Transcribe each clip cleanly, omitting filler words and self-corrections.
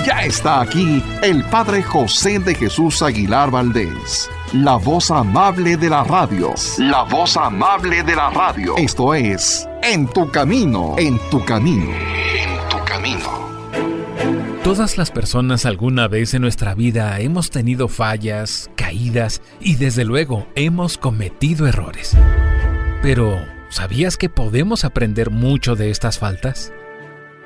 Ya está aquí el Padre José de Jesús Aguilar Valdés, la voz amable de la radio. La voz amable de la radio. Esto es En tu Camino, en tu Camino, en tu Camino. Todas las personas alguna vez en nuestra vida hemos tenido fallas, caídas y desde luego hemos cometido errores. Pero, ¿sabías que podemos aprender mucho de estas faltas?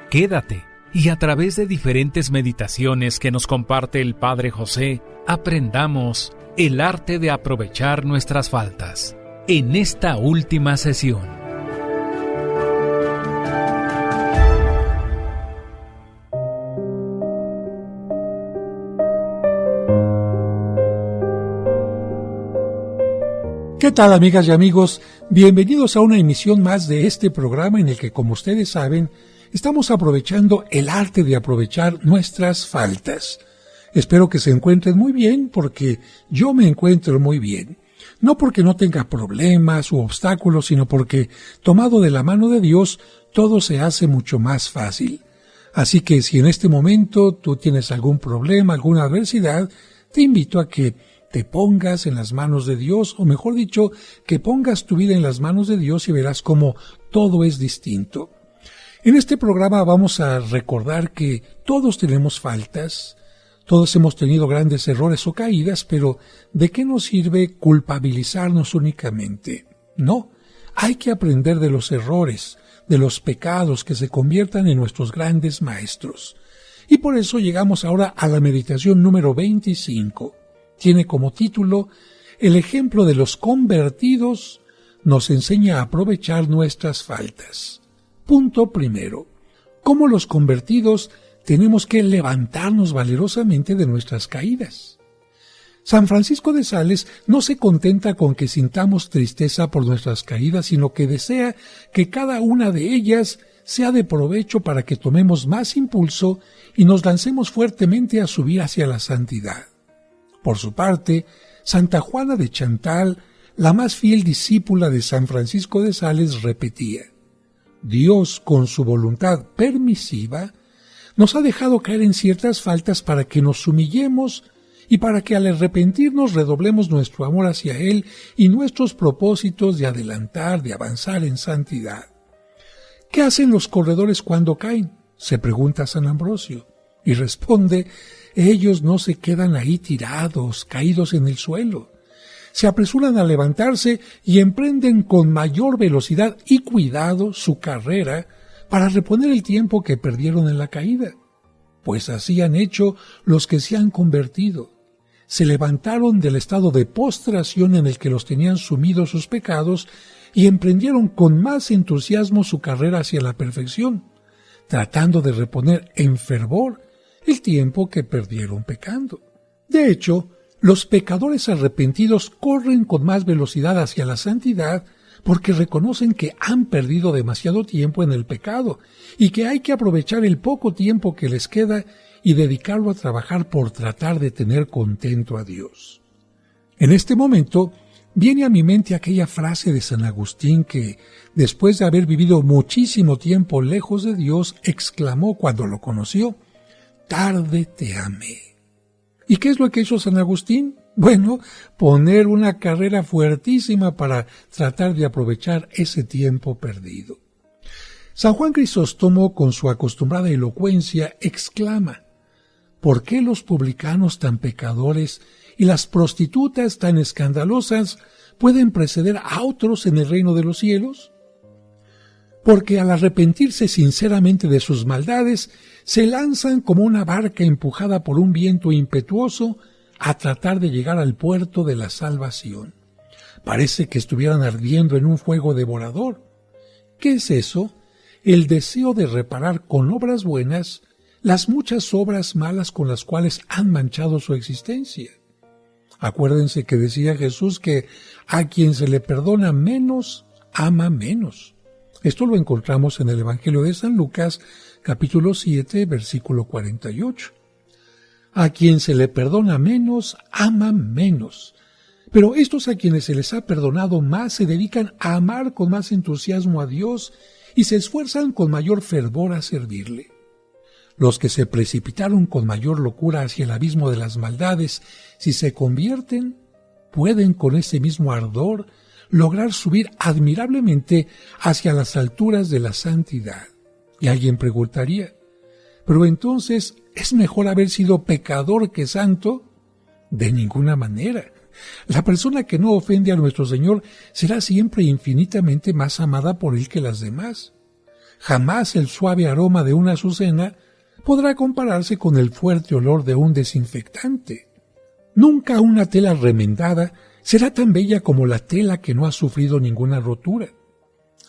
Quédate y a través de diferentes meditaciones que nos comparte el Padre José, aprendamos el arte de aprovechar nuestras faltas en esta última sesión. ¿Qué tal, amigas y amigos? Bienvenidos a una emisión más de este programa en el que, como ustedes saben, estamos aprovechando el arte de aprovechar nuestras faltas. Espero que se encuentren muy bien, porque yo me encuentro muy bien. No porque no tenga problemas u obstáculos, sino porque, tomado de la mano de Dios, todo se hace mucho más fácil. Así que si en este momento tú tienes algún problema, alguna adversidad, te invito a que te pongas en las manos de Dios, o mejor dicho, que pongas tu vida en las manos de Dios y verás cómo todo es distinto. En este programa vamos a recordar que todos tenemos faltas, todos hemos tenido grandes errores o caídas, pero ¿de qué nos sirve culpabilizarnos únicamente? No, hay que aprender de los errores, de los pecados que se conviertan en nuestros grandes maestros. Y por eso llegamos ahora a la meditación número 25. Tiene como título El ejemplo de los convertidos nos enseña a aprovechar nuestras faltas. Punto primero. ¿Cómo los convertidos tenemos que levantarnos valerosamente de nuestras caídas? San Francisco de Sales no se contenta con que sintamos tristeza por nuestras caídas, sino que desea que cada una de ellas sea de provecho para que tomemos más impulso y nos lancemos fuertemente a subir hacia la santidad. Por su parte, Santa Juana de Chantal, la más fiel discípula de San Francisco de Sales, repetía: Dios, con su voluntad permisiva, nos ha dejado caer en ciertas faltas para que nos humillemos y para que al arrepentirnos redoblemos nuestro amor hacia Él y nuestros propósitos de adelantar, de avanzar en santidad. ¿Qué hacen los corredores cuando caen?, se pregunta San Ambrosio, y responde: ellos no se quedan ahí tirados, caídos en el suelo. Se apresuran a levantarse y emprenden con mayor velocidad y cuidado su carrera para reponer el tiempo que perdieron en la caída. Pues así han hecho los que se han convertido. Se levantaron del estado de postración en el que los tenían sumidos sus pecados y emprendieron con más entusiasmo su carrera hacia la perfección, tratando de reponer en fervor el tiempo que perdieron pecando. De hecho, los pecadores arrepentidos corren con más velocidad hacia la santidad porque reconocen que han perdido demasiado tiempo en el pecado y que hay que aprovechar el poco tiempo que les queda y dedicarlo a trabajar por tratar de tener contento a Dios. En este momento viene a mi mente aquella frase de San Agustín que, después de haber vivido muchísimo tiempo lejos de Dios, exclamó cuando lo conoció: tarde te amé. ¿Y qué es lo que hizo San Agustín? Bueno, poner una carrera fuertísima para tratar de aprovechar ese tiempo perdido. San Juan Crisóstomo, con su acostumbrada elocuencia, exclama: ¿por qué los publicanos tan pecadores y las prostitutas tan escandalosas pueden preceder a otros en el reino de los cielos? Porque al arrepentirse sinceramente de sus maldades, se lanzan como una barca empujada por un viento impetuoso a tratar de llegar al puerto de la salvación. Parece que estuvieran ardiendo en un fuego devorador. ¿Qué es eso? El deseo de reparar con obras buenas las muchas obras malas con las cuales han manchado su existencia. Acuérdense que decía Jesús que a quien se le perdona menos, ama menos. Esto lo encontramos en el Evangelio de San Lucas, capítulo 7, versículo 48. A quien se le perdona menos, ama menos. Pero estos a quienes se les ha perdonado más se dedican a amar con más entusiasmo a Dios y se esfuerzan con mayor fervor a servirle. Los que se precipitaron con mayor locura hacia el abismo de las maldades, si se convierten, pueden con ese mismo ardor lograr subir admirablemente hacia las alturas de la santidad. Y alguien preguntaría, ¿pero entonces es mejor haber sido pecador que santo? De ninguna manera. La persona que no ofende a nuestro Señor será siempre infinitamente más amada por Él que las demás. Jamás el suave aroma de una azucena podrá compararse con el fuerte olor de un desinfectante. Nunca una tela remendada será tan bella como la tela que no ha sufrido ninguna rotura.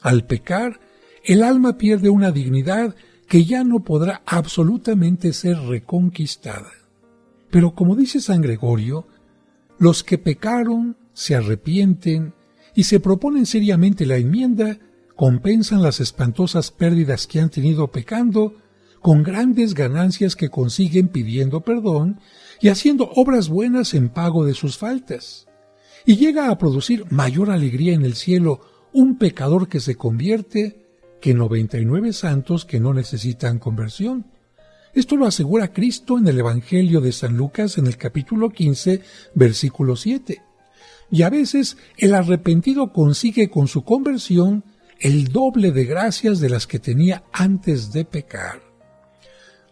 Al pecar, el alma pierde una dignidad que ya no podrá absolutamente ser reconquistada. Pero como dice San Gregorio, los que pecaron, se arrepienten y se proponen seriamente la enmienda, compensan las espantosas pérdidas que han tenido pecando con grandes ganancias que consiguen pidiendo perdón y haciendo obras buenas en pago de sus faltas. Y llega a producir mayor alegría en el cielo un pecador que se convierte que 99 santos que no necesitan conversión. Esto lo asegura Cristo en el Evangelio de San Lucas en el capítulo 15, versículo 7. Y a veces el arrepentido consigue con su conversión el doble de gracias de las que tenía antes de pecar.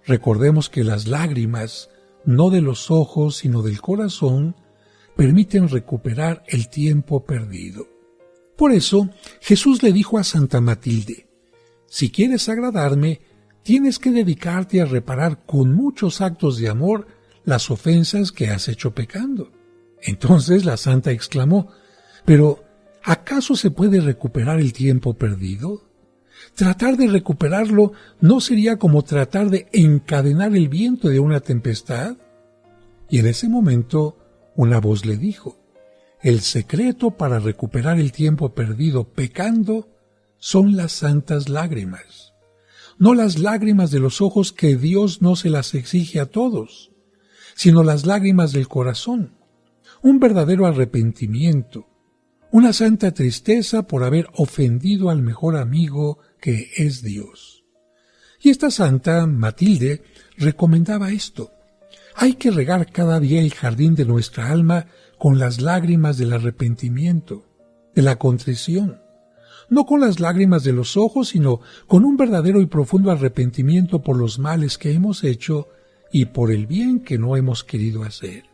Recordemos que las lágrimas, no de los ojos sino del corazón, permiten recuperar el tiempo perdido. Por eso Jesús le dijo a Santa Matilde, si quieres agradarme, tienes que dedicarte a reparar con muchos actos de amor las ofensas que has hecho pecando. Entonces la santa exclamó, pero ¿acaso se puede recuperar el tiempo perdido? Tratar de recuperarlo ¿no sería como tratar de encadenar el viento de una tempestad? Y en ese momento una voz le dijo, el secreto para recuperar el tiempo perdido pecando son las santas lágrimas. No las lágrimas de los ojos que Dios no se las exige a todos, sino las lágrimas del corazón, un verdadero arrepentimiento, una santa tristeza por haber ofendido al mejor amigo que es Dios. Y esta santa, Matilde, recomendaba esto. Hay que regar cada día el jardín de nuestra alma con las lágrimas del arrepentimiento, de la contrición, no con las lágrimas de los ojos, sino con un verdadero y profundo arrepentimiento por los males que hemos hecho y por el bien que no hemos querido hacer.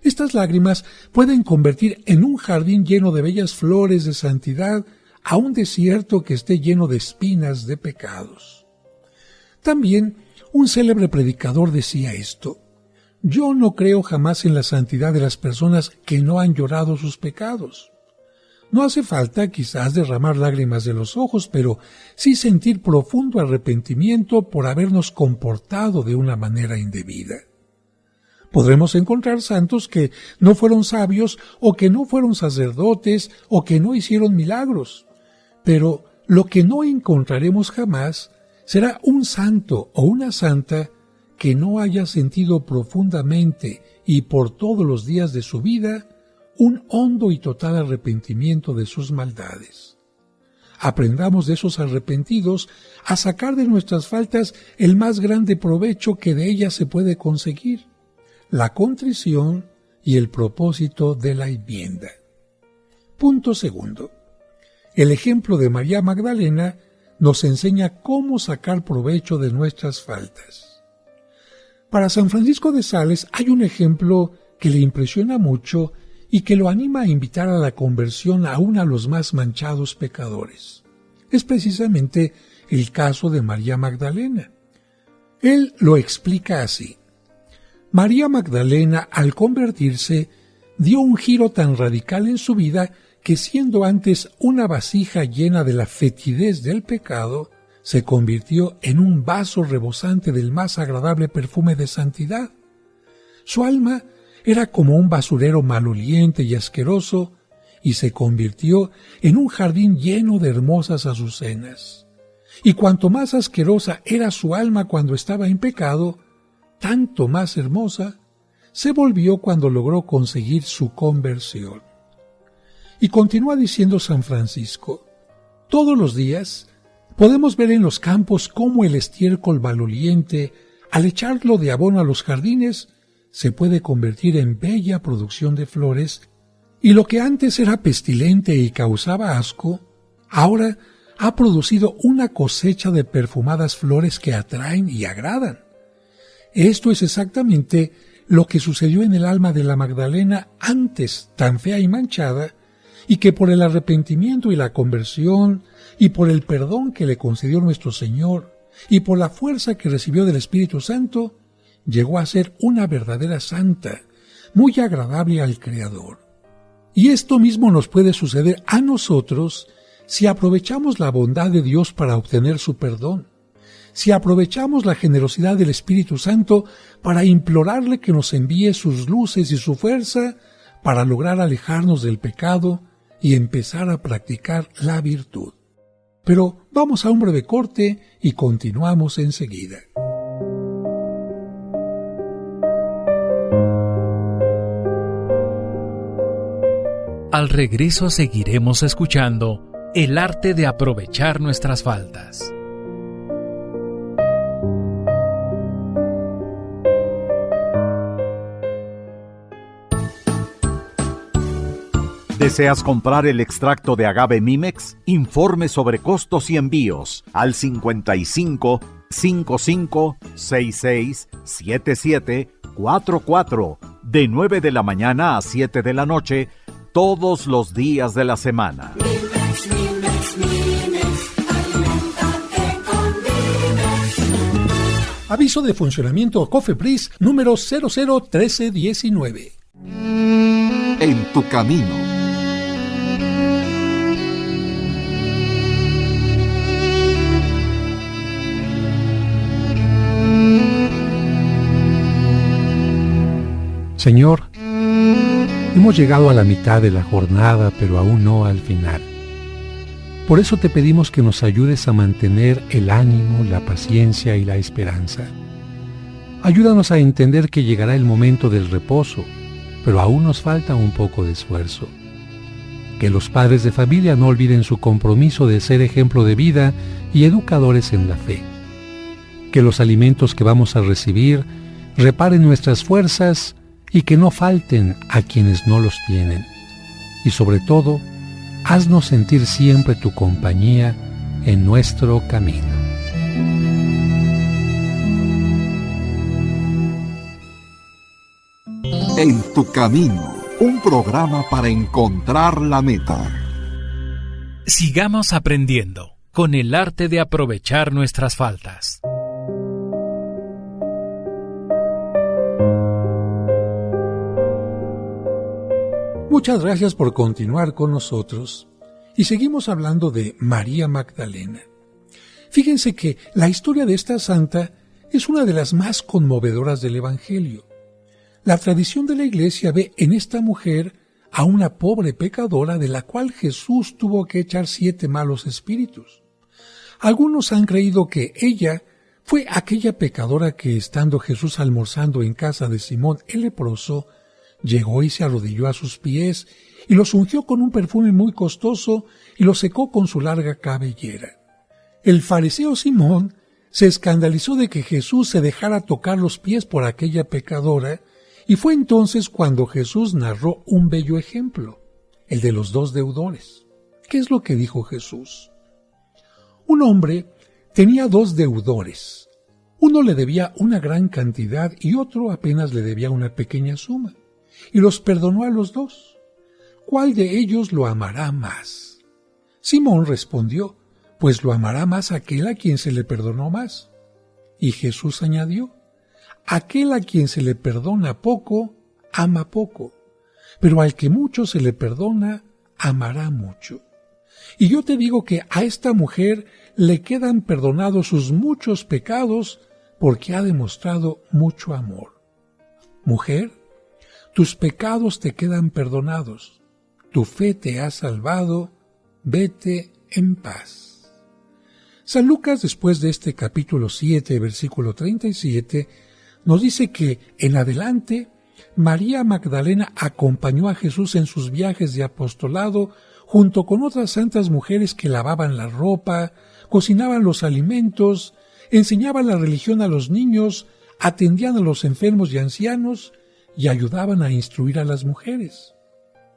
Estas lágrimas pueden convertir en un jardín lleno de bellas flores de santidad a un desierto que esté lleno de espinas de pecados. También un célebre predicador decía esto: yo no creo jamás en la santidad de las personas que no han llorado sus pecados. No hace falta quizás derramar lágrimas de los ojos, pero sí sentir profundo arrepentimiento por habernos comportado de una manera indebida. Podremos encontrar santos que no fueron sabios o que no fueron sacerdotes o que no hicieron milagros, pero lo que no encontraremos jamás será un santo o una santa que no haya sentido profundamente y por todos los días de su vida un hondo y total arrepentimiento de sus maldades. Aprendamos de esos arrepentidos a sacar de nuestras faltas el más grande provecho que de ellas se puede conseguir, la contrición y el propósito de la enmienda. Punto segundo. El ejemplo de María Magdalena nos enseña cómo sacar provecho de nuestras faltas. Para San Francisco de Sales hay un ejemplo que le impresiona mucho y que lo anima a invitar a la conversión aún a los más manchados pecadores. Es precisamente el caso de María Magdalena. Él lo explica así. María Magdalena, al convertirse, dio un giro tan radical en su vida que, siendo antes una vasija llena de la fetidez del pecado, se convirtió en un vaso rebosante del más agradable perfume de santidad. Su alma era como un basurero maloliente y asqueroso, y se convirtió en un jardín lleno de hermosas azucenas. Y cuanto más asquerosa era su alma cuando estaba en pecado, tanto más hermosa se volvió cuando logró conseguir su conversión. Y continúa diciendo San Francisco, todos los días Podemos ver en los campos cómo el estiércol maloliente, al echarlo de abono a los jardines, se puede convertir en bella producción de flores, y lo que antes era pestilente y causaba asco, ahora ha producido una cosecha de perfumadas flores que atraen y agradan. Esto es exactamente lo que sucedió en el alma de la Magdalena, antes tan fea y manchada, y que por el arrepentimiento y la conversión, y por el perdón que le concedió nuestro Señor, y por la fuerza que recibió del Espíritu Santo, llegó a ser una verdadera santa, muy agradable al Creador. Y esto mismo nos puede suceder a nosotros si aprovechamos la bondad de Dios para obtener su perdón, si aprovechamos la generosidad del Espíritu Santo para implorarle que nos envíe sus luces y su fuerza para lograr alejarnos del pecado y empezar a practicar la virtud. Pero vamos a un breve corte y continuamos enseguida. Al regreso seguiremos escuchando el arte de aprovechar nuestras faltas. ¿Deseas comprar el extracto de agave Mimex? Informe sobre costos y envíos al 55 55 66 77 44 de 9 de la mañana a 7 de la noche todos los días de la semana. Mimex, Mimex, Mimex, aliméntate con Mimex. Aviso de funcionamiento COFEPRIS número 001319. En tu camino. Señor, hemos llegado a la mitad de la jornada, pero aún no al final. Por eso te pedimos que nos ayudes a mantener el ánimo, la paciencia y la esperanza. Ayúdanos a entender que llegará el momento del reposo, pero aún nos falta un poco de esfuerzo. Que los padres de familia no olviden su compromiso de ser ejemplo de vida y educadores en la fe. Que los alimentos que vamos a recibir reparen nuestras fuerzas y que no falten a quienes no los tienen. Y sobre todo, haznos sentir siempre tu compañía en nuestro camino. En tu camino, un programa para encontrar la meta. Sigamos aprendiendo con el arte de aprovechar nuestras faltas. Muchas gracias por continuar con nosotros. Y seguimos hablando de María Magdalena. Fíjense que la historia de esta santa es una de las más conmovedoras del Evangelio. La tradición de la Iglesia ve en esta mujer a una pobre pecadora de la cual Jesús tuvo que echar 7 malos espíritus. Algunos han creído que ella fue aquella pecadora que, estando Jesús almorzando en casa de Simón el leproso, llegó y se arrodilló a sus pies y los ungió con un perfume muy costoso y los secó con su larga cabellera. El fariseo Simón se escandalizó de que Jesús se dejara tocar los pies por aquella pecadora, y fue entonces cuando Jesús narró un bello ejemplo, el de los 2 deudores. ¿Qué es lo que dijo Jesús? Un hombre tenía 2 deudores. Uno le debía una gran cantidad y otro apenas le debía una pequeña suma, y los perdonó a los 2. ¿Cuál de ellos lo amará más? Simón respondió: pues lo amará más aquel a quien se le perdonó más. Y Jesús añadió: aquel a quien se le perdona poco, ama poco, pero al que mucho se le perdona, amará mucho. Y yo te digo que a esta mujer le quedan perdonados sus muchos pecados porque ha demostrado mucho amor. Mujer, tus pecados te quedan perdonados, tu fe te ha salvado, vete en paz. San Lucas, después de este capítulo 7, versículo 37, nos dice que en adelante María Magdalena acompañó a Jesús en sus viajes de apostolado junto con otras santas mujeres que lavaban la ropa, cocinaban los alimentos, enseñaban la religión a los niños, atendían a los enfermos y ancianos y ayudaban a instruir a las mujeres.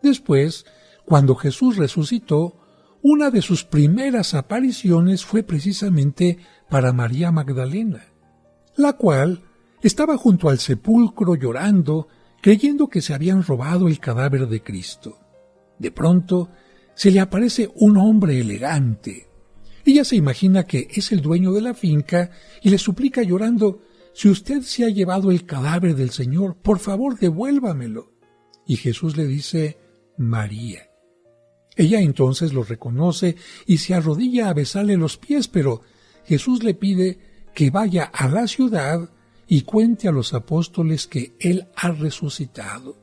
Después, cuando Jesús resucitó, una de sus primeras apariciones fue precisamente para María Magdalena, la cual estaba junto al sepulcro llorando, creyendo que se habían robado el cadáver de Cristo. De pronto, se le aparece un hombre elegante. Ella se imagina que es el dueño de la finca y le suplica llorando: «Si usted se ha llevado el cadáver del Señor, por favor devuélvamelo». Y Jesús le dice: «María». Ella entonces lo reconoce y se arrodilla a besarle los pies, pero Jesús le pide que vaya a la ciudad y cuente a los apóstoles que Él ha resucitado.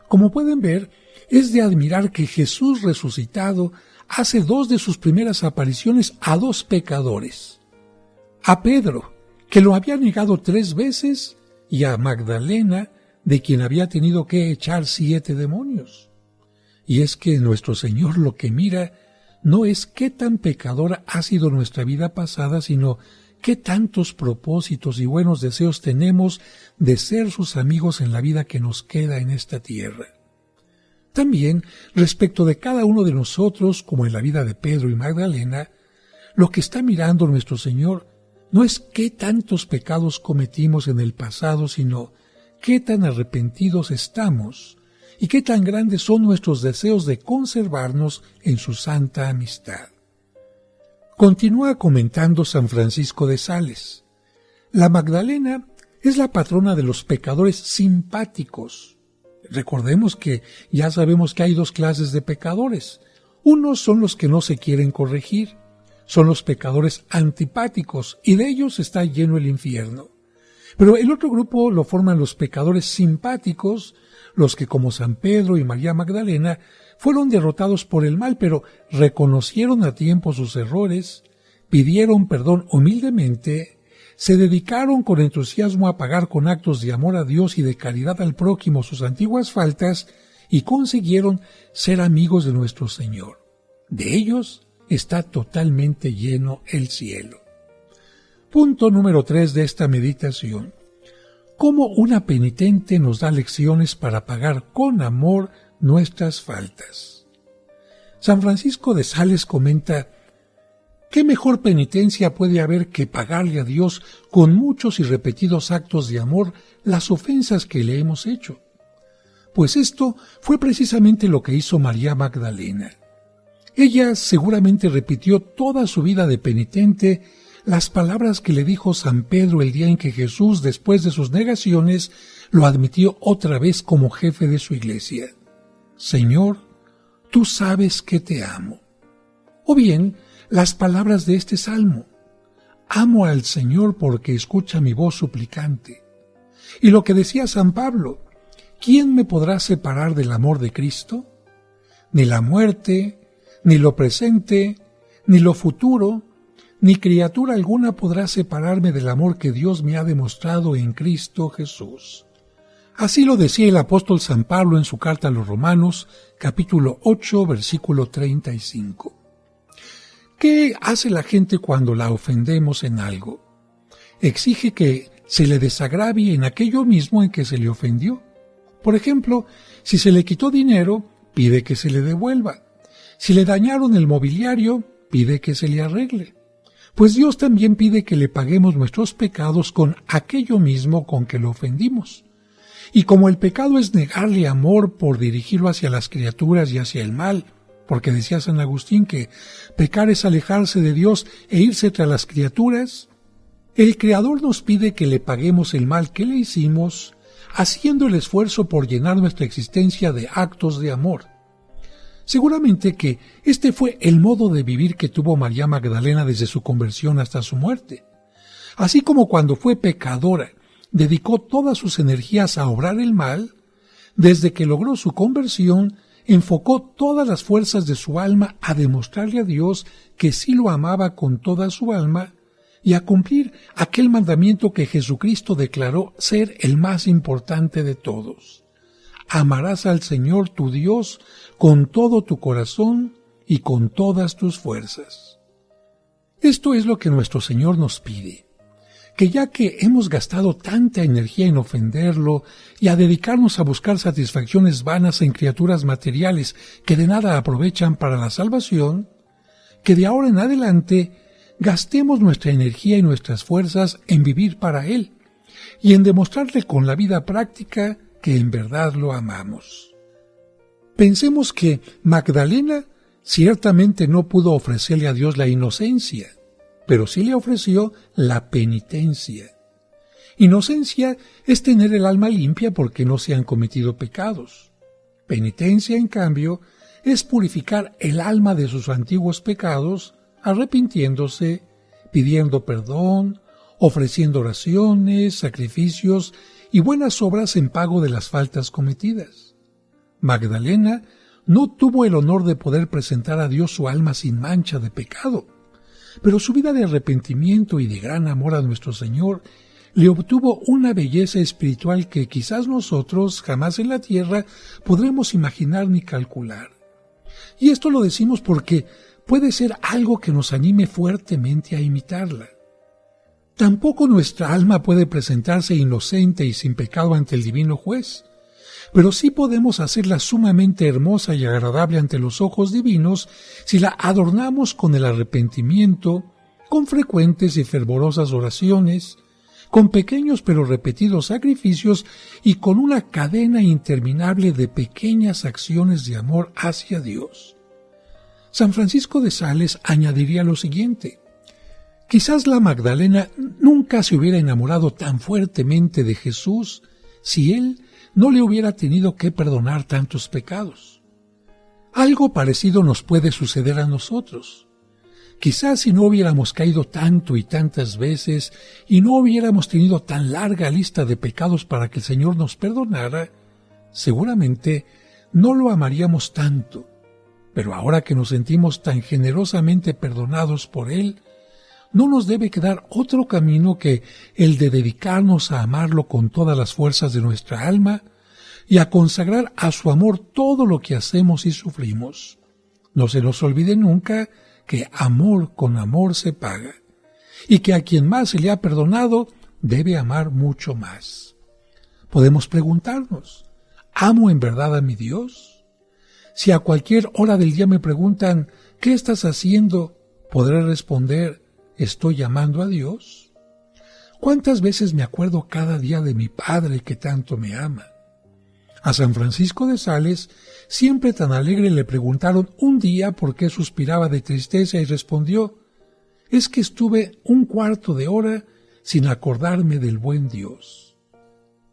Como pueden ver, es de admirar que Jesús resucitado hace dos de sus primeras apariciones a dos pecadores: a Pedro, que lo había negado 3 veces, y a Magdalena, de quien había tenido que echar 7 demonios. Y es que nuestro Señor lo que mira no es qué tan pecadora ha sido nuestra vida pasada, sino qué tantos propósitos y buenos deseos tenemos de ser sus amigos en la vida que nos queda en esta tierra. También, respecto de cada uno de nosotros, como en la vida de Pedro y Magdalena, lo que está mirando nuestro Señor no es qué tantos pecados cometimos en el pasado, sino qué tan arrepentidos estamos y qué tan grandes son nuestros deseos de conservarnos en su santa amistad. Continúa comentando San Francisco de Sales: la Magdalena es la patrona de los pecadores simpáticos. Recordemos que ya sabemos que hay 2 clases de pecadores. Unos son los que no se quieren corregir, son los pecadores antipáticos, y de ellos está lleno el infierno. Pero el otro grupo lo forman los pecadores simpáticos, los que, como San Pedro y María Magdalena, fueron derrotados por el mal, pero reconocieron a tiempo sus errores, pidieron perdón humildemente, se dedicaron con entusiasmo a pagar con actos de amor a Dios y de caridad al prójimo sus antiguas faltas, y consiguieron ser amigos de nuestro Señor. De ellos está totalmente lleno el cielo. Punto número 3 de esta meditación: cómo una penitente nos da lecciones para pagar con amor nuestras faltas. San Francisco de Sales comenta: ¿qué mejor penitencia puede haber que pagarle a Dios con muchos y repetidos actos de amor las ofensas que le hemos hecho? Pues esto fue precisamente lo que hizo María Magdalena. Ella seguramente repitió toda su vida de penitente las palabras que le dijo San Pedro el día en que Jesús, después de sus negaciones, lo admitió otra vez como jefe de su iglesia: «Señor, tú sabes que te amo». O bien, las palabras de este salmo: «Amo al Señor porque escucha mi voz suplicante». Y lo que decía San Pablo: «¿Quién me podrá separar del amor de Cristo? Ni la muerte, ni lo presente, ni lo futuro, ni criatura alguna podrá separarme del amor que Dios me ha demostrado en Cristo Jesús». Así lo decía el apóstol San Pablo en su carta a los Romanos, capítulo 8, versículo 35. ¿Qué hace la gente cuando la ofendemos en algo? Exige que se le desagravie en aquello mismo en que se le ofendió. Por ejemplo, si se le quitó dinero, pide que se le devuelva. Si le dañaron el mobiliario, pide que se le arregle. Pues Dios también pide que le paguemos nuestros pecados con aquello mismo con que lo ofendimos. Y como el pecado es negarle amor por dirigirlo hacia las criaturas y hacia el mal, porque decía San Agustín que pecar es alejarse de Dios e irse tras las criaturas, el Creador nos pide que le paguemos el mal que le hicimos, haciendo el esfuerzo por llenar nuestra existencia de actos de amor. Seguramente que este fue el modo de vivir que tuvo María Magdalena desde su conversión hasta su muerte. Así como cuando fue pecadora, dedicó todas sus energías a obrar el mal, desde que logró su conversión, enfocó todas las fuerzas de su alma a demostrarle a Dios que sí lo amaba con toda su alma y a cumplir aquel mandamiento que Jesucristo declaró ser el más importante de todos: amarás al Señor tu Dios con todo tu corazón y con todas tus fuerzas. Esto es lo que nuestro Señor nos pide, que ya que hemos gastado tanta energía en ofenderlo y a dedicarnos a buscar satisfacciones vanas en criaturas materiales que de nada aprovechan para la salvación, que de ahora en adelante gastemos nuestra energía y nuestras fuerzas en vivir para Él y en demostrarle con la vida práctica que en verdad lo amamos. Pensemos que Magdalena ciertamente no pudo ofrecerle a Dios la inocencia, pero sí le ofreció la penitencia. Inocencia es tener el alma limpia porque no se han cometido pecados. Penitencia, en cambio, es purificar el alma de sus antiguos pecados, arrepintiéndose, pidiendo perdón, ofreciendo oraciones, sacrificios y buenas obras en pago de las faltas cometidas. Magdalena no tuvo el honor de poder presentar a Dios su alma sin mancha de pecado, pero su vida de arrepentimiento y de gran amor a nuestro Señor le obtuvo una belleza espiritual que quizás nosotros jamás en la tierra podremos imaginar ni calcular. Y esto lo decimos porque puede ser algo que nos anime fuertemente a imitarla. Tampoco nuestra alma puede presentarse inocente y sin pecado ante el divino juez, pero sí podemos hacerla sumamente hermosa y agradable ante los ojos divinos si la adornamos con el arrepentimiento, con frecuentes y fervorosas oraciones, con pequeños pero repetidos sacrificios y con una cadena interminable de pequeñas acciones de amor hacia Dios. San Francisco de Sales añadiría lo siguiente: quizás la Magdalena nunca se hubiera enamorado tan fuertemente de Jesús si Él no le hubiera tenido que perdonar tantos pecados. Algo parecido nos puede suceder a nosotros. Quizás si no hubiéramos caído tanto y tantas veces y no hubiéramos tenido tan larga lista de pecados para que el Señor nos perdonara, seguramente no lo amaríamos tanto. Pero ahora que nos sentimos tan generosamente perdonados por Él, no nos debe quedar otro camino que el de dedicarnos a amarlo con todas las fuerzas de nuestra alma y a consagrar a su amor todo lo que hacemos y sufrimos. No se nos olvide nunca que amor con amor se paga, y que a quien más se le ha perdonado debe amar mucho más. Podemos preguntarnos, ¿amo en verdad a mi Dios? Si a cualquier hora del día me preguntan, ¿qué estás haciendo?, podré responder, ¿estoy amando a Dios? ¿Cuántas veces me acuerdo cada día de mi Padre que tanto me ama? A San Francisco de Sales, siempre tan alegre, le preguntaron un día por qué suspiraba de tristeza y respondió, es que estuve un cuarto de hora sin acordarme del buen Dios.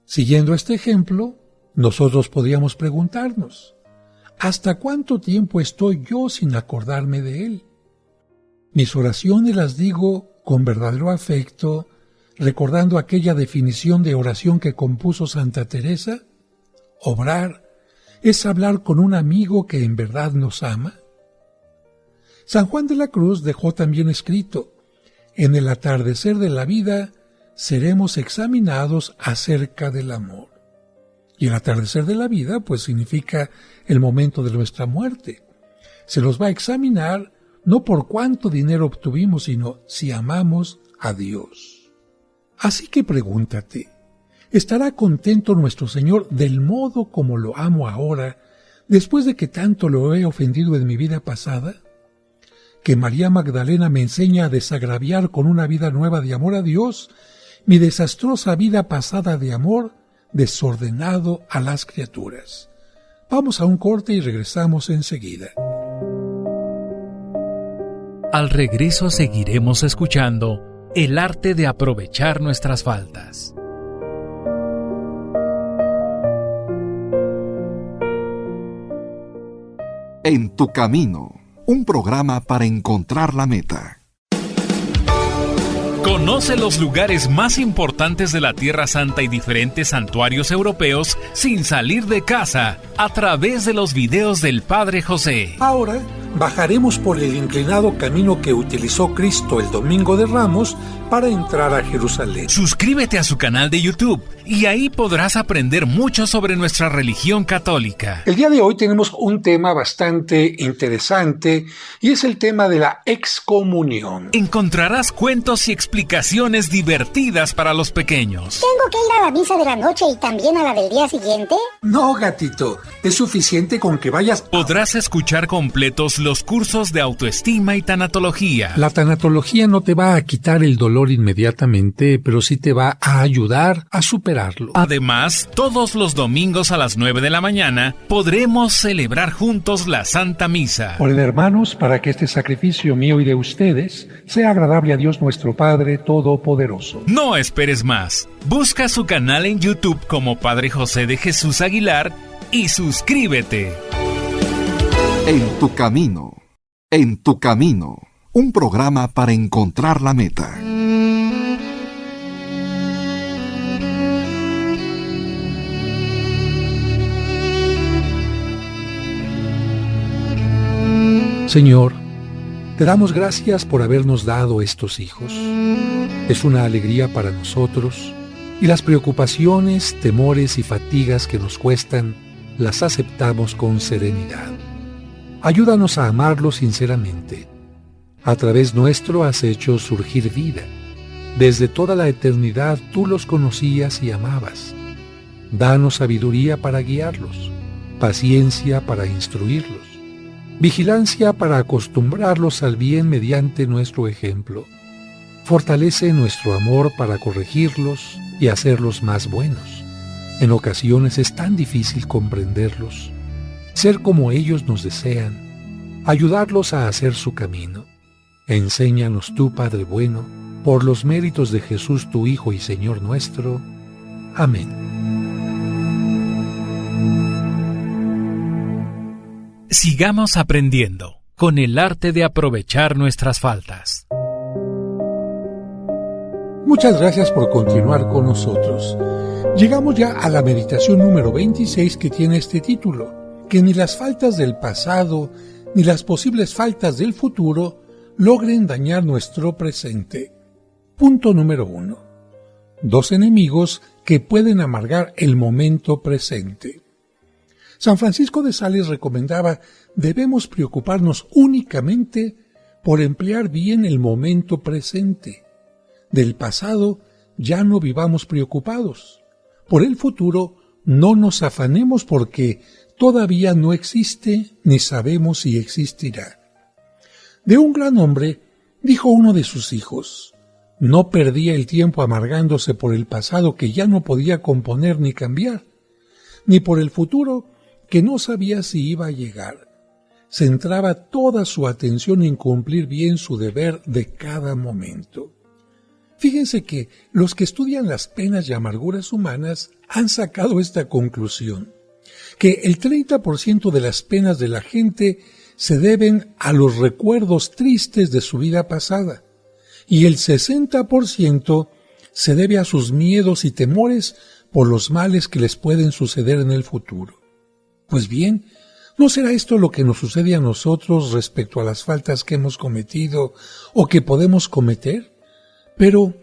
Siguiendo este ejemplo, nosotros podríamos preguntarnos, ¿hasta cuánto tiempo estoy yo sin acordarme de Él? Mis oraciones las digo con verdadero afecto, recordando aquella definición de oración que compuso Santa Teresa. Obrar es hablar con un amigo que en verdad nos ama. San Juan de la Cruz dejó también escrito, en el atardecer de la vida seremos examinados acerca del amor. Y el atardecer de la vida pues significa el momento de nuestra muerte. Se nos va a examinar no por cuánto dinero obtuvimos, sino si amamos a Dios. Así que pregúntate, ¿estará contento nuestro Señor del modo como lo amo ahora, después de que tanto lo he ofendido en mi vida pasada? Que María Magdalena me enseña a desagraviar con una vida nueva de amor a Dios mi desastrosa vida pasada de amor desordenado a las criaturas. Vamos a un corte y regresamos enseguida. Al regreso seguiremos escuchando el arte de aprovechar nuestras faltas. En tu camino, un programa para encontrar la meta. Conoce los lugares más importantes de la Tierra Santa y diferentes santuarios europeos sin salir de casa a través de los videos del Padre José. Ahora bajaremos por el inclinado camino que utilizó Cristo el Domingo de Ramos para entrar a Jerusalén. Suscríbete a su canal de YouTube y ahí podrás aprender mucho sobre nuestra religión católica. El día de hoy tenemos un tema bastante interesante y es el tema de la excomunión. Encontrarás cuentos y explicaciones divertidas para los pequeños. ¿Tengo que ir a la misa de la noche y también a la del día siguiente? No, gatito, es suficiente con que vayas. Podrás escuchar completos los cursos de autoestima y tanatología. La tanatología no te va a quitar el dolor inmediatamente, pero sí te va a ayudar a superarlo. Además, todos los domingos a las 9 de la mañana podremos celebrar juntos la Santa Misa. Oren, hermanos, para que este sacrificio mío y de ustedes sea agradable a Dios nuestro Padre Todopoderoso. No esperes más. Busca su canal en YouTube como Padre José de Jesús Aguilar y suscríbete. En tu camino, un programa para encontrar la meta. Señor, te damos gracias por habernos dado estos hijos. Es una alegría para nosotros y las preocupaciones, temores y fatigas que nos cuestan las aceptamos con serenidad. Ayúdanos a amarlos sinceramente. A través nuestro has hecho surgir vida. Desde toda la eternidad tú los conocías y amabas. Danos sabiduría para guiarlos, paciencia para instruirlos, vigilancia para acostumbrarlos al bien mediante nuestro ejemplo. Fortalece nuestro amor para corregirlos y hacerlos más buenos. En ocasiones es tan difícil comprenderlos, ser como ellos nos desean, ayudarlos a hacer su camino. Enséñanos tú, Padre bueno, por los méritos de Jesús tu Hijo y Señor nuestro. Amén. Sigamos aprendiendo con el arte de aprovechar nuestras faltas. Muchas gracias por continuar con nosotros. Llegamos ya a la meditación número 26 que tiene este título, que ni las faltas del pasado ni las posibles faltas del futuro logren dañar nuestro presente. Punto número 1. 2 enemigos que pueden amargar el momento presente. San Francisco de Sales recomendaba: debemos preocuparnos únicamente por emplear bien el momento presente. Del pasado ya no vivamos preocupados. Por el futuro no nos afanemos porque todavía no existe ni sabemos si existirá. De un gran hombre dijo uno de sus hijos: no perdía el tiempo amargándose por el pasado que ya no podía componer ni cambiar, ni por el futuro que no sabía si iba a llegar. Centraba toda su atención en cumplir bien su deber de cada momento. Fíjense que los que estudian las penas y amarguras humanas han sacado esta conclusión, que el 30% de las penas de la gente se deben a los recuerdos tristes de su vida pasada, y el 60% se debe a sus miedos y temores por los males que les pueden suceder en el futuro. Pues bien, ¿no será esto lo que nos sucede a nosotros respecto a las faltas que hemos cometido o que podemos cometer? Pero,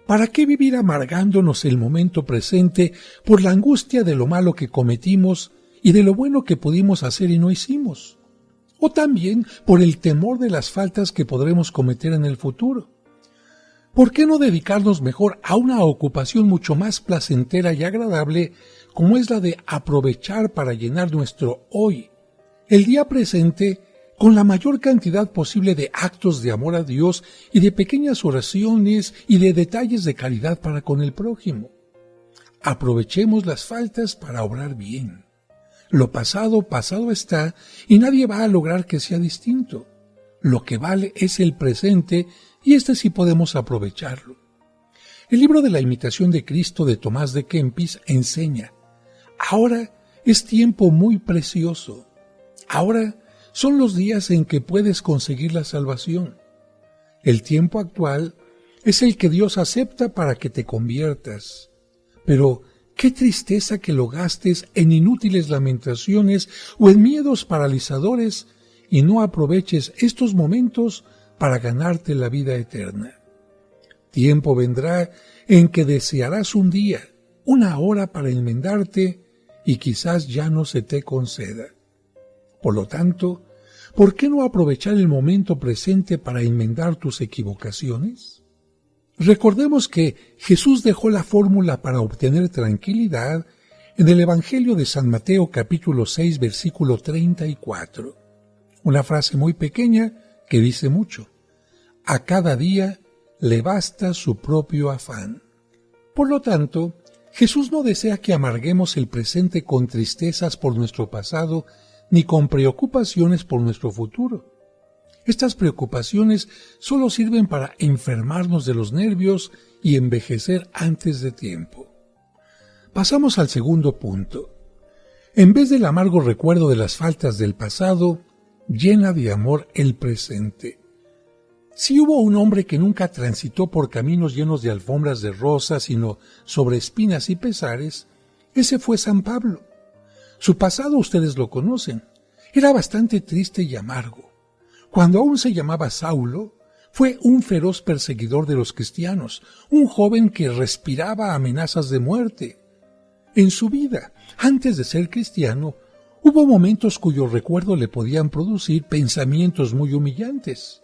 ¿para qué vivir amargándonos el momento presente por la angustia de lo malo que cometimos y de lo bueno que pudimos hacer y no hicimos? O también por el temor de las faltas que podremos cometer en el futuro. ¿Por qué no dedicarnos mejor a una ocupación mucho más placentera y agradable como es la de aprovechar para llenar nuestro hoy, el día presente, con la mayor cantidad posible de actos de amor a Dios y de pequeñas oraciones y de detalles de caridad para con el prójimo? Aprovechemos las faltas para obrar bien. Lo pasado, pasado está, y nadie va a lograr que sea distinto. Lo que vale es el presente, y sí podemos aprovecharlo. El libro de la imitación de Cristo de Tomás de Kempis enseña: ahora es tiempo muy precioso. Ahora son los días en que puedes conseguir la salvación. El tiempo actual es el que Dios acepta para que te conviertas. Pero qué tristeza que lo gastes en inútiles lamentaciones o en miedos paralizadores y no aproveches estos momentos para ganarte la vida eterna. Tiempo vendrá en que desearás un día, una hora para enmendarte y quizás ya no se te conceda. Por lo tanto, ¿por qué no aprovechar el momento presente para enmendar tus equivocaciones? Recordemos que Jesús dejó la fórmula para obtener tranquilidad en el Evangelio de San Mateo capítulo 6 versículo 34. Una frase muy pequeña que dice mucho. A cada día le basta su propio afán. Por lo tanto, Jesús no desea que amarguemos el presente con tristezas por nuestro pasado ni con preocupaciones por nuestro futuro. Estas preocupaciones solo sirven para enfermarnos de los nervios y envejecer antes de tiempo. Pasamos al segundo punto. En vez del amargo recuerdo de las faltas del pasado, llena de amor el presente. Si hubo un hombre que nunca transitó por caminos llenos de alfombras de rosas, sino sobre espinas y pesares, ese fue San Pablo. Su pasado ustedes lo conocen. Era bastante triste y amargo. Cuando aún se llamaba Saulo, fue un feroz perseguidor de los cristianos, un joven que respiraba amenazas de muerte. En su vida, antes de ser cristiano, hubo momentos cuyo recuerdo le podían producir pensamientos muy humillantes.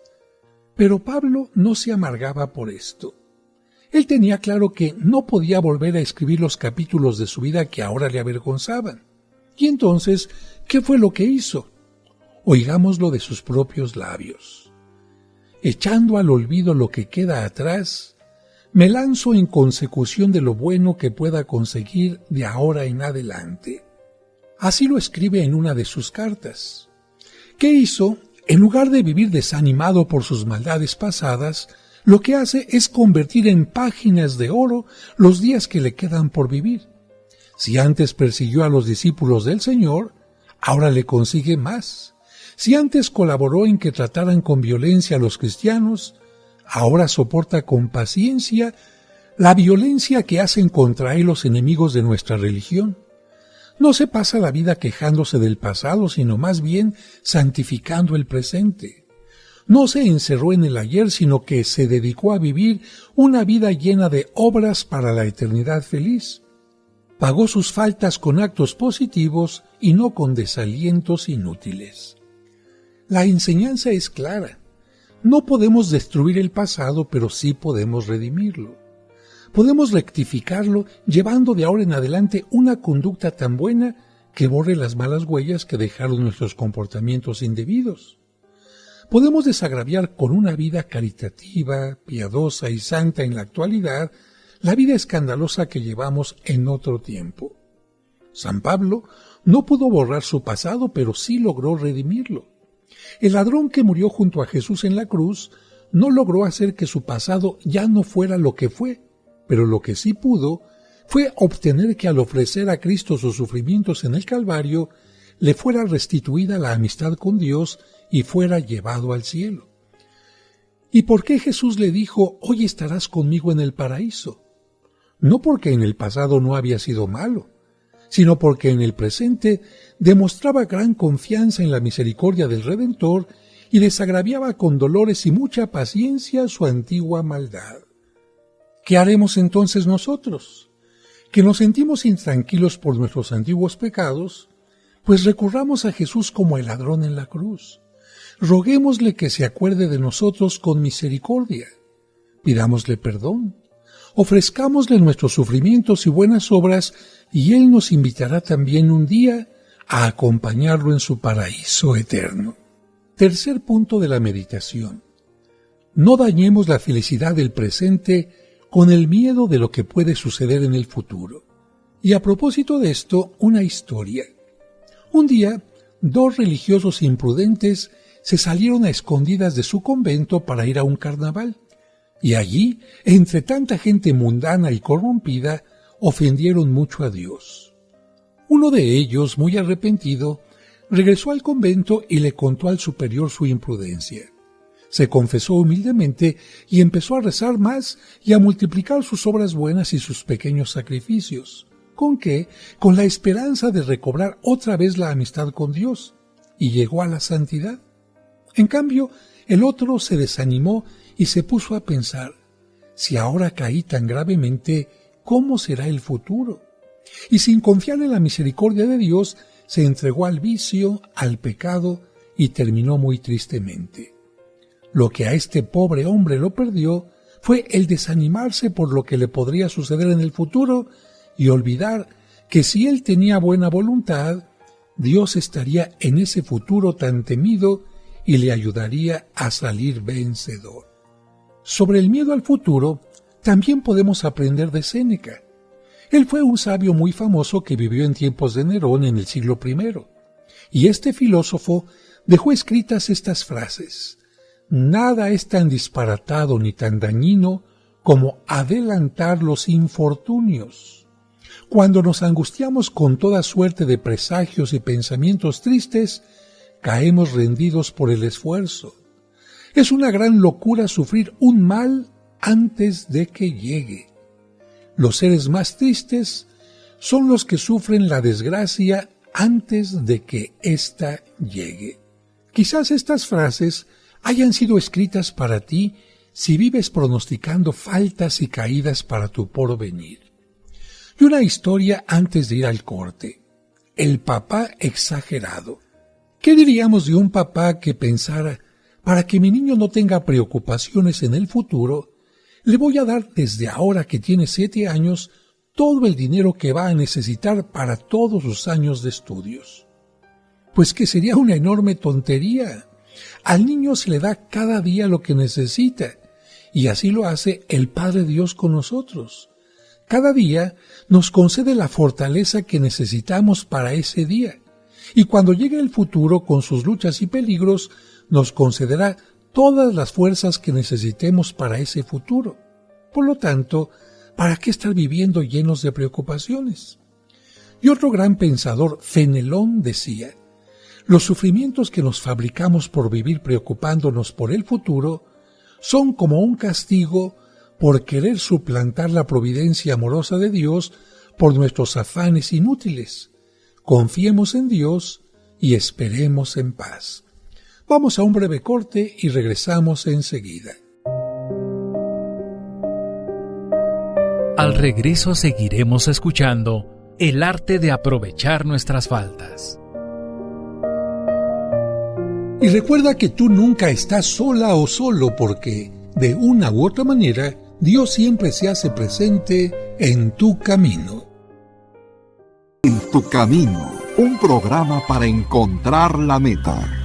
Pero Pablo no se amargaba por esto. Él tenía claro que no podía volver a escribir los capítulos de su vida que ahora le avergonzaban. Y entonces, ¿qué fue lo que hizo? Oigámoslo de sus propios labios. Echando al olvido lo que queda atrás, me lanzo en consecución de lo bueno que pueda conseguir de ahora en adelante. Así lo escribe en una de sus cartas. ¿Qué hizo? En lugar de vivir desanimado por sus maldades pasadas, lo que hace es convertir en páginas de oro los días que le quedan por vivir. Si antes persiguió a los discípulos del Señor, ahora le consigue más. Si antes colaboró en que trataran con violencia a los cristianos, ahora soporta con paciencia la violencia que hacen contra él los enemigos de nuestra religión. No se pasa la vida quejándose del pasado, sino más bien santificando el presente. No se encerró en el ayer, sino que se dedicó a vivir una vida llena de obras para la eternidad feliz. Pagó sus faltas con actos positivos y no con desalientos inútiles. La enseñanza es clara. No podemos destruir el pasado, pero sí podemos redimirlo. Podemos rectificarlo llevando de ahora en adelante una conducta tan buena que borre las malas huellas que dejaron nuestros comportamientos indebidos. Podemos desagraviar con una vida caritativa, piadosa y santa en la actualidad la vida escandalosa que llevamos en otro tiempo. San Pablo no pudo borrar su pasado, pero sí logró redimirlo. El ladrón que murió junto a Jesús en la cruz no logró hacer que su pasado ya no fuera lo que fue, pero lo que sí pudo fue obtener que al ofrecer a Cristo sus sufrimientos en el Calvario, le fuera restituida la amistad con Dios y fuera llevado al cielo. ¿Y por qué Jesús le dijo, hoy estarás conmigo en el paraíso? No porque en el pasado no había sido malo, sino porque en el presente demostraba gran confianza en la misericordia del Redentor y desagraviaba con dolores y mucha paciencia su antigua maldad. ¿Qué haremos entonces nosotros? Que nos sentimos intranquilos por nuestros antiguos pecados, pues recurramos a Jesús como el ladrón en la cruz. Roguémosle que se acuerde de nosotros con misericordia. Pidámosle perdón. Ofrezcámosle nuestros sufrimientos y buenas obras, y Él nos invitará también un día a acompañarlo en su paraíso eterno. Tercer punto de la meditación. No dañemos la felicidad del presente con el miedo de lo que puede suceder en el futuro. Y a propósito de esto, una historia. Un día, dos religiosos imprudentes se salieron a escondidas de su convento para ir a un carnaval. Y allí, entre tanta gente mundana y corrompida, ofendieron mucho a Dios. Uno de ellos, muy arrepentido, regresó al convento y le contó al superior su imprudencia. Se confesó humildemente y empezó a rezar más y a multiplicar sus obras buenas y sus pequeños sacrificios. ¿Con qué? Con la esperanza de recobrar otra vez la amistad con Dios. Y llegó a la santidad. En cambio, el otro se desanimó y se puso a pensar, si ahora caí tan gravemente, ¿cómo será el futuro? Y sin confiar en la misericordia de Dios, se entregó al vicio, al pecado, y terminó muy tristemente. Lo que a este pobre hombre lo perdió fue el desanimarse por lo que le podría suceder en el futuro y olvidar que si él tenía buena voluntad, Dios estaría en ese futuro tan temido y le ayudaría a salir vencedor. Sobre el miedo al futuro, también podemos aprender de Séneca. Él fue un sabio muy famoso que vivió en tiempos de Nerón en el siglo I, y este filósofo dejó escritas estas frases: «Nada es tan disparatado ni tan dañino como adelantar los infortunios». Cuando nos angustiamos con toda suerte de presagios y pensamientos tristes, caemos rendidos por el esfuerzo. Es una gran locura sufrir un mal antes de que llegue. Los seres más tristes son los que sufren la desgracia antes de que ésta llegue. Quizás estas frases hayan sido escritas para ti si vives pronosticando faltas y caídas para tu porvenir. Y una historia antes de ir al corte. El papá exagerado. ¿Qué diríamos de un papá que pensara, para que mi niño no tenga preocupaciones en el futuro, le voy a dar desde ahora que tiene 7 años todo el dinero que va a necesitar para todos sus años de estudios? Pues que sería una enorme tontería. Al niño se le da cada día lo que necesita, y así lo hace el Padre Dios con nosotros. Cada día nos concede la fortaleza que necesitamos para ese día, y cuando llegue el futuro con sus luchas y peligros, nos concederá todas las fuerzas que necesitemos para ese futuro. Por lo tanto, ¿para qué estar viviendo llenos de preocupaciones? Y otro gran pensador, Fenelón, decía: los sufrimientos que nos fabricamos por vivir preocupándonos por el futuro son como un castigo por querer suplantar la providencia amorosa de Dios por nuestros afanes inútiles. Confiemos en Dios y esperemos en paz. Vamos a un breve corte y regresamos enseguida. Al regreso seguiremos escuchando el arte de aprovechar nuestras faltas. Y recuerda que tú nunca estás sola o solo, porque de una u otra manera Dios siempre se hace presente en tu camino. En tu camino, un programa para encontrar la meta.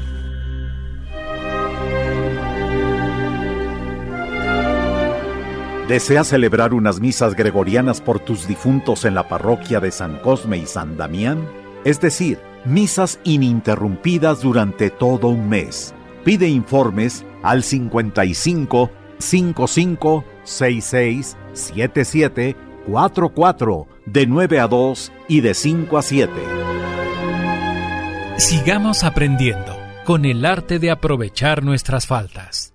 ¿Deseas celebrar unas misas gregorianas por tus difuntos en la parroquia de San Cosme y San Damián? Es decir, misas ininterrumpidas durante todo un mes. Pide informes al 55 55 66 77 44 de 9 a 2 y de 5 a 7. Sigamos aprendiendo con el arte de aprovechar nuestras faltas.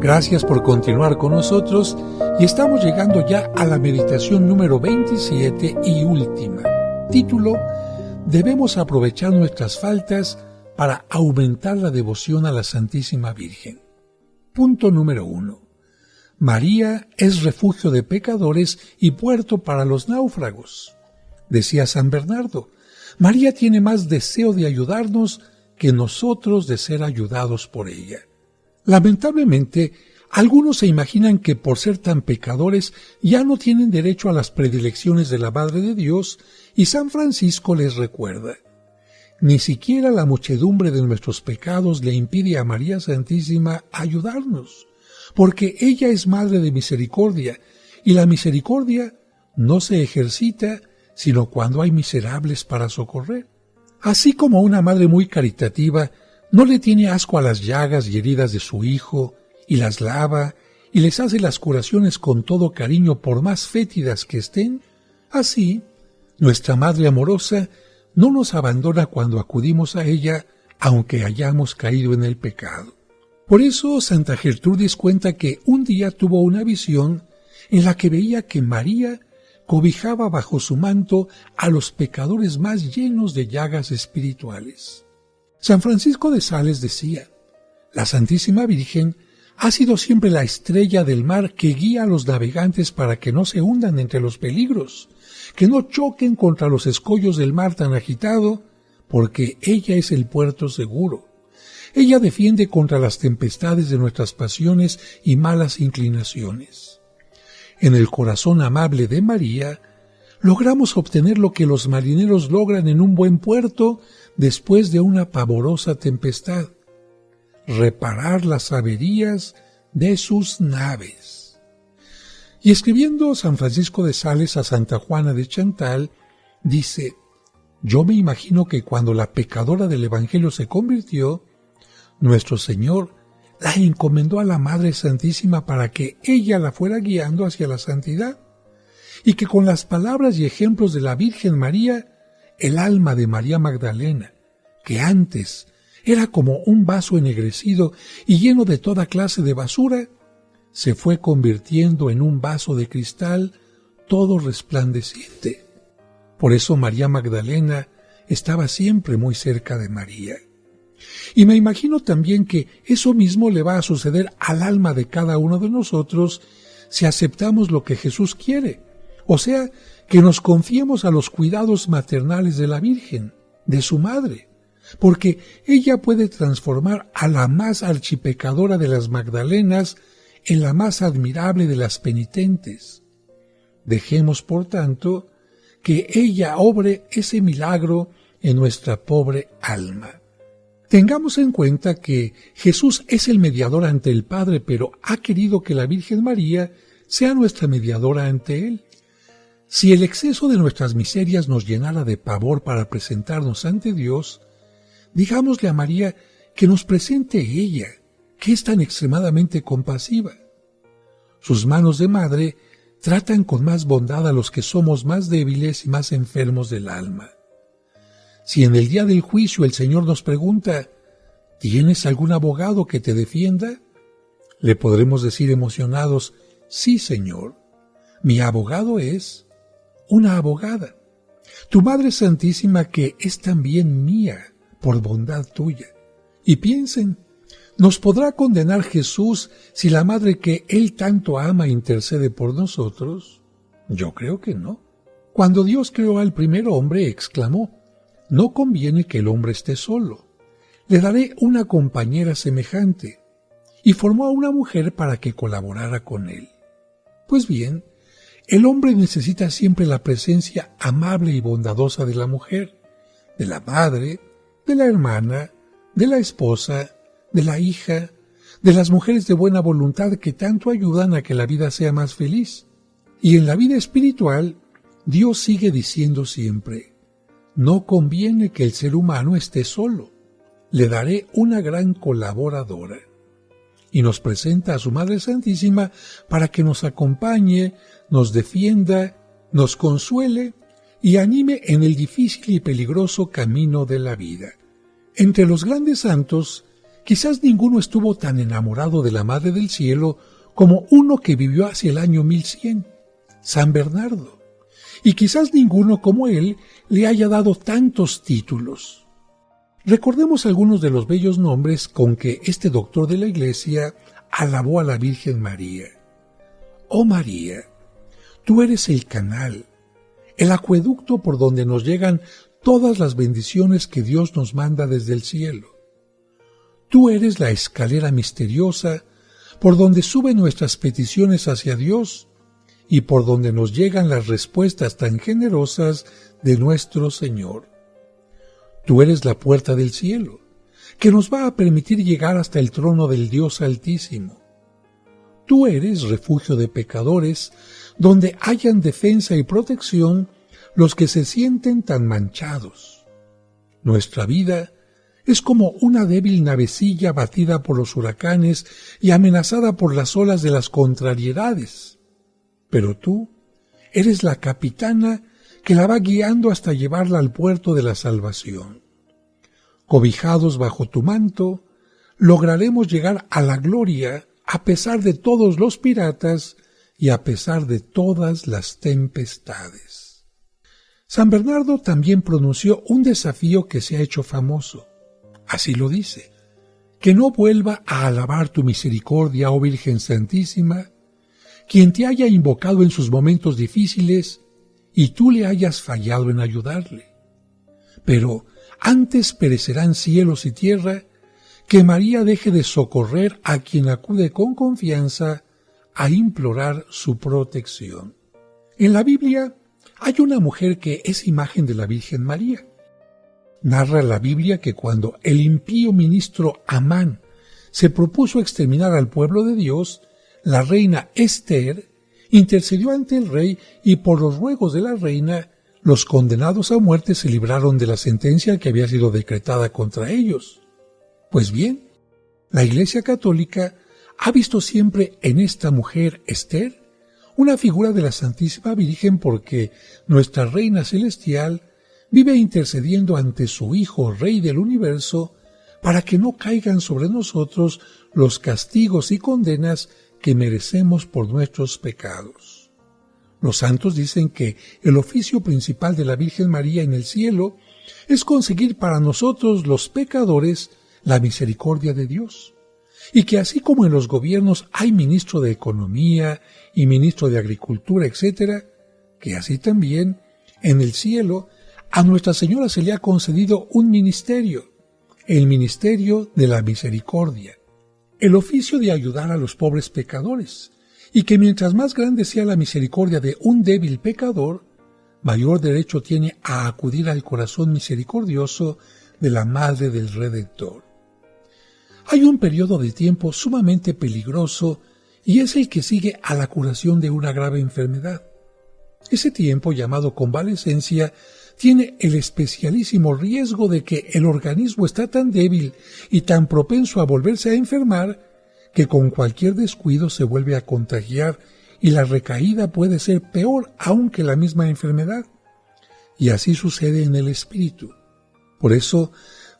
Gracias por continuar con nosotros y estamos llegando ya a la meditación número 27 y última. Título: Debemos aprovechar nuestras faltas para aumentar la devoción a la Santísima Virgen. Punto número 1. María es refugio de pecadores y puerto para los náufragos. Decía San Bernardo, María tiene más deseo de ayudarnos que nosotros de ser ayudados por ella. Lamentablemente, algunos se imaginan que por ser tan pecadores ya no tienen derecho a las predilecciones de la Madre de Dios, y San Francisco les recuerda: ni siquiera la muchedumbre de nuestros pecados le impide a María Santísima ayudarnos, porque ella es Madre de Misericordia, y la misericordia no se ejercita sino cuando hay miserables para socorrer. Así como una madre muy caritativa no le tiene asco a las llagas y heridas de su hijo, y las lava, y les hace las curaciones con todo cariño por más fétidas que estén, así, nuestra Madre amorosa no nos abandona cuando acudimos a ella, aunque hayamos caído en el pecado. Por eso Santa Gertrudis cuenta que un día tuvo una visión en la que veía que María cobijaba bajo su manto a los pecadores más llenos de llagas espirituales. San Francisco de Sales decía: la Santísima Virgen ha sido siempre la estrella del mar que guía a los navegantes para que no se hundan entre los peligros, que no choquen contra los escollos del mar tan agitado, porque ella es el puerto seguro. Ella defiende contra las tempestades de nuestras pasiones y malas inclinaciones. En el corazón amable de María, logramos obtener lo que los marineros logran en un buen puerto después de una pavorosa tempestad: reparar las averías de sus naves. Y escribiendo San Francisco de Sales a Santa Juana de Chantal, dice: yo me imagino que cuando la pecadora del Evangelio se convirtió, nuestro Señor la encomendó a la Madre Santísima para que ella la fuera guiando hacia la santidad, y que con las palabras y ejemplos de la Virgen María, el alma de María Magdalena, que antes era como un vaso ennegrecido y lleno de toda clase de basura, se fue convirtiendo en un vaso de cristal todo resplandeciente. Por eso María Magdalena estaba siempre muy cerca de María. Y me imagino también que eso mismo le va a suceder al alma de cada uno de nosotros si aceptamos lo que Jesús quiere, o sea, que nos confiemos a los cuidados maternales de la Virgen, de su madre, porque ella puede transformar a la más archipecadora de las Magdalenas en la más admirable de las penitentes. Dejemos, por tanto, que ella obre ese milagro en nuestra pobre alma. Tengamos en cuenta que Jesús es el mediador ante el Padre, pero ha querido que la Virgen María sea nuestra mediadora ante Él. Si el exceso de nuestras miserias nos llenara de pavor para presentarnos ante Dios, digámosle a María que nos presente ella, que es tan extremadamente compasiva. Sus manos de madre tratan con más bondad a los que somos más débiles y más enfermos del alma. Si en el día del juicio el Señor nos pregunta: ¿tienes algún abogado que te defienda?, le podremos decir emocionados: sí, Señor, mi abogado es una abogada, tu Madre Santísima, que es también mía por bondad tuya. Y piensen, ¿nos podrá condenar Jesús si la Madre que Él tanto ama intercede por nosotros? Yo creo que no. Cuando Dios creó al primer hombre, exclamó: no conviene que el hombre esté solo, le daré una compañera semejante, y formó a una mujer para que colaborara con él. Pues bien, el hombre necesita siempre la presencia amable y bondadosa de la mujer, de la madre, de la hermana, de la esposa, de la hija, de las mujeres de buena voluntad que tanto ayudan a que la vida sea más feliz. Y en la vida espiritual, Dios sigue diciendo siempre: no conviene que el ser humano esté solo, le daré una gran colaboradora. Y nos presenta a su Madre Santísima para que nos acompañe, nos defienda, nos consuele y anime en el difícil y peligroso camino de la vida. Entre los grandes santos, quizás ninguno estuvo tan enamorado de la Madre del Cielo como uno que vivió hacia el año 1100, San Bernardo. Y quizás ninguno como él le haya dado tantos títulos. Recordemos algunos de los bellos nombres con que este doctor de la Iglesia alabó a la Virgen María. Oh María, tú eres el canal, el acueducto por donde nos llegan todas las bendiciones que Dios nos manda desde el cielo. Tú eres la escalera misteriosa por donde suben nuestras peticiones hacia Dios y por donde nos llegan las respuestas tan generosas de nuestro Señor. Tú eres la puerta del cielo, que nos va a permitir llegar hasta el trono del Dios Altísimo. Tú eres refugio de pecadores, donde hayan defensa y protección los que se sienten tan manchados. Nuestra vida es como una débil navecilla batida por los huracanes y amenazada por las olas de las contrariedades. Pero tú eres la capitana que la va guiando hasta llevarla al puerto de la salvación. Cobijados bajo tu manto, lograremos llegar a la gloria a pesar de todos los piratas y a pesar de todas las tempestades. San Bernardo también pronunció un desafío que se ha hecho famoso. Así lo dice: que no vuelva a alabar tu misericordia, oh Virgen Santísima, quien te haya invocado en sus momentos difíciles y tú le hayas fallado en ayudarle. Pero antes perecerán cielos y tierra que María deje de socorrer a quien acude con confianza a implorar su protección. En la Biblia hay una mujer que es imagen de la Virgen María. Narra la Biblia que cuando el impío ministro Amán se propuso exterminar al pueblo de Dios, la reina Esther intercedió ante el rey y por los ruegos de la reina, los condenados a muerte se libraron de la sentencia que había sido decretada contra ellos. Pues bien, la Iglesia Católica ha visto siempre en esta mujer Esther una figura de la Santísima Virgen porque nuestra Reina Celestial vive intercediendo ante su Hijo, Rey del Universo, para que no caigan sobre nosotros los castigos y condenas que merecemos por nuestros pecados. Los santos dicen que el oficio principal de la Virgen María en el cielo es conseguir para nosotros los pecadores la misericordia de Dios, y que así como en los gobiernos hay ministro de Economía y ministro de Agricultura, etc., que así también en el cielo a Nuestra Señora se le ha concedido un ministerio, el ministerio de la misericordia, el oficio de ayudar a los pobres pecadores, y que mientras más grande sea la misericordia de un débil pecador, mayor derecho tiene a acudir al corazón misericordioso de la Madre del Redentor. Hay un periodo de tiempo sumamente peligroso y es el que sigue a la curación de una grave enfermedad. Ese tiempo, llamado convalecencia, tiene el especialísimo riesgo de que el organismo está tan débil y tan propenso a volverse a enfermar que con cualquier descuido se vuelve a contagiar y la recaída puede ser peor aún que la misma enfermedad. Y así sucede en el espíritu. Por eso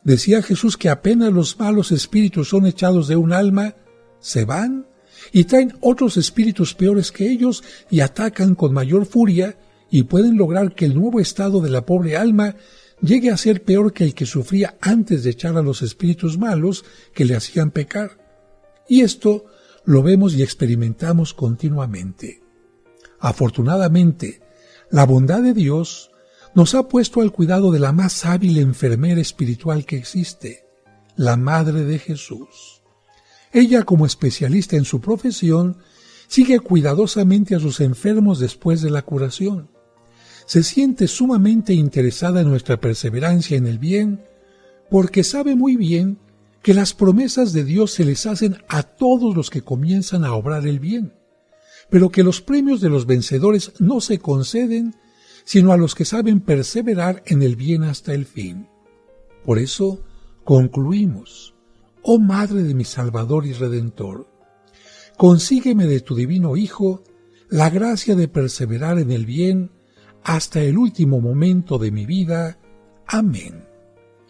decía Jesús que apenas los malos espíritus son echados de un alma, se van y traen otros espíritus peores que ellos y atacan con mayor furia y pueden lograr que el nuevo estado de la pobre alma llegue a ser peor que el que sufría antes de echar a los espíritus malos que le hacían pecar. Y esto lo vemos y experimentamos continuamente. Afortunadamente, la bondad de Dios nos ha puesto al cuidado de la más hábil enfermera espiritual que existe, la Madre de Jesús. Ella, como especialista en su profesión, sigue cuidadosamente a sus enfermos después de la curación. Se siente sumamente interesada en nuestra perseverancia en el bien, porque sabe muy bien que las promesas de Dios se les hacen a todos los que comienzan a obrar el bien, pero que los premios de los vencedores no se conceden sino a los que saben perseverar en el bien hasta el fin. Por eso concluimos: oh Madre de mi Salvador y Redentor, consígueme de tu divino Hijo la gracia de perseverar en el bien hasta el último momento de mi vida. Amén.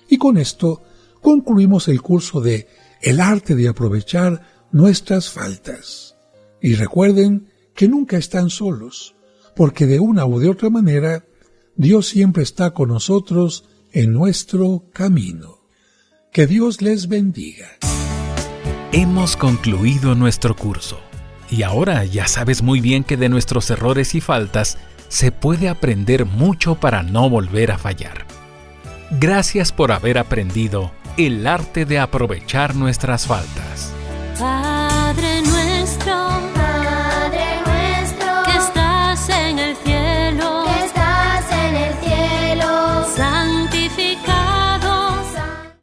Y con esto concluimos el curso de El arte de aprovechar nuestras faltas. Y recuerden que nunca están solos, porque de una u de otra manera, Dios siempre está con nosotros en nuestro camino. Que Dios les bendiga. Hemos concluido nuestro curso, y ahora ya sabes muy bien que de nuestros errores y faltas se puede aprender mucho para no volver a fallar. Gracias por haber aprendido el arte de aprovechar nuestras faltas.